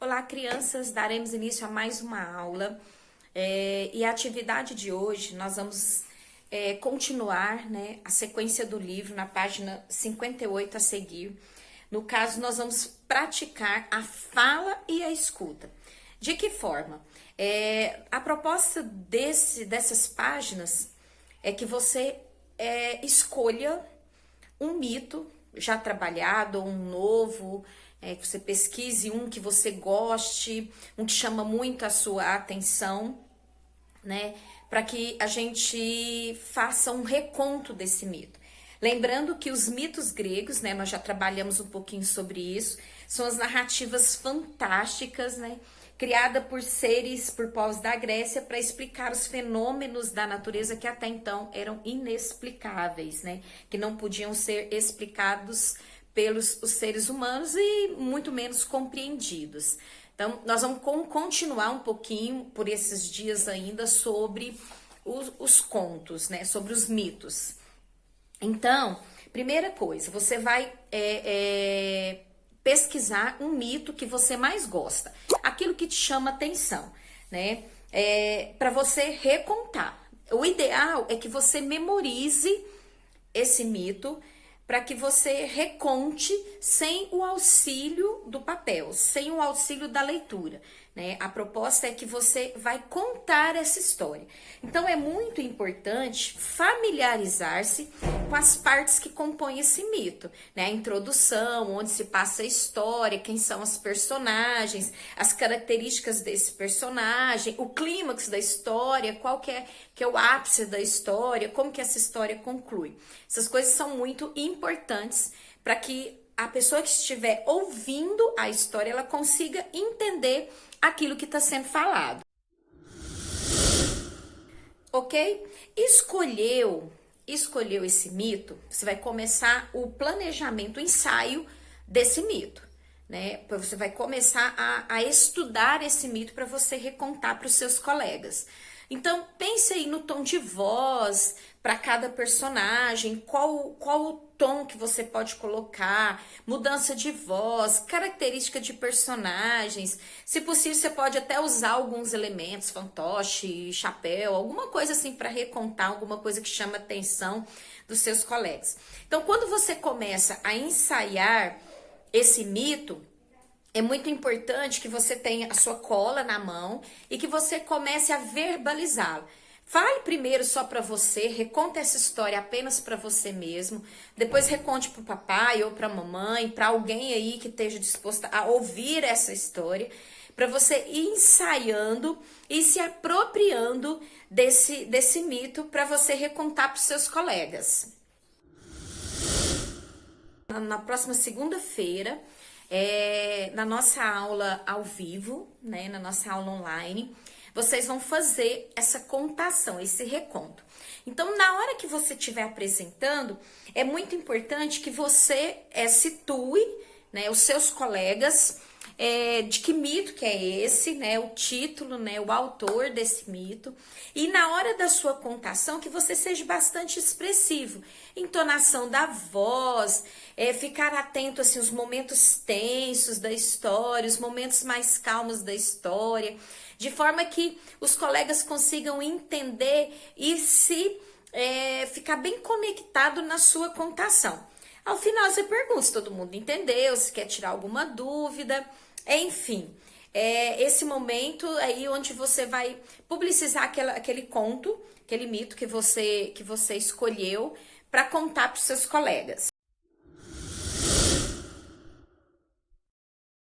Olá, crianças! Daremos início a mais uma aula e a atividade de hoje nós vamos continuar, né, a sequência do livro na página 58 a seguir. No caso, nós vamos praticar a fala e a escuta. De que forma? A proposta dessas páginas é que você escolha um mito já trabalhado, ou um novo, que você pesquise um que você goste, um que chama muito a sua atenção, né? Para que a gente faça um reconto desse mito. Lembrando que os mitos gregos, né? Nós já trabalhamos um pouquinho sobre isso, são as narrativas fantásticas, né? Criada por povos da Grécia para explicar os fenômenos da natureza que até então eram inexplicáveis, né? Que não podiam ser explicados pelos os seres humanos e muito menos compreendidos. Então, nós vamos continuar um pouquinho por esses dias ainda sobre os contos, né? Sobre os mitos. Então, primeira coisa, você vai pesquisar um mito que você mais gosta, aquilo que te chama atenção, né? Para você recontar. O ideal é que você memorize esse mito para que você reconte sem o auxílio do papel, sem o auxílio da leitura, né? A proposta é que você vai contar essa história. Então é muito importante familiarizar-se com as partes que compõem esse mito, né? A introdução, onde se passa a história, quem são os personagens, as características desse personagem, o clímax da história, qual que é o ápice da história, como que essa história conclui. Essas coisas são muito importantes para que a pessoa que estiver ouvindo a história, ela consiga entender aquilo que está sendo falado. Ok? Escolheu esse mito, você vai começar o planejamento, o ensaio desse mito, né? Você vai começar a estudar esse mito para você recontar para os seus colegas. Então, pense aí no tom de voz para cada personagem, qual o tom que você pode colocar, mudança de voz, característica de personagens. Se possível, você pode até usar alguns elementos, fantoche, chapéu, alguma coisa assim para recontar, alguma coisa que chama a atenção dos seus colegas. Então, quando você começa a ensaiar esse mito, é muito importante que você tenha a sua cola na mão e que você comece a verbalizá-la. Fale primeiro só para você, reconta essa história apenas para você mesmo, depois reconte para o papai ou para a mamãe, para alguém aí que esteja disposto a ouvir essa história, para você ir ensaiando e se apropriando desse mito para você recontar para os seus colegas. Na próxima segunda-feira, na nossa aula ao vivo, né, na nossa aula online, vocês vão fazer essa contação, esse reconto. Então, na hora que você estiver apresentando, é muito importante que você situe, né, os seus colegas de que mito que é esse, né, o título, né, o autor desse mito, e na hora da sua contação que você seja bastante expressivo, entonação da voz, ficar atento assim os momentos tensos da história, os momentos mais calmos da história, de forma que os colegas consigam entender e ficar bem conectado na sua contação. Ao final você pergunta se todo mundo entendeu, se quer tirar alguma dúvida, enfim. Esse momento aí onde você vai publicizar aquele conto, aquele mito que você escolheu para contar para os seus colegas.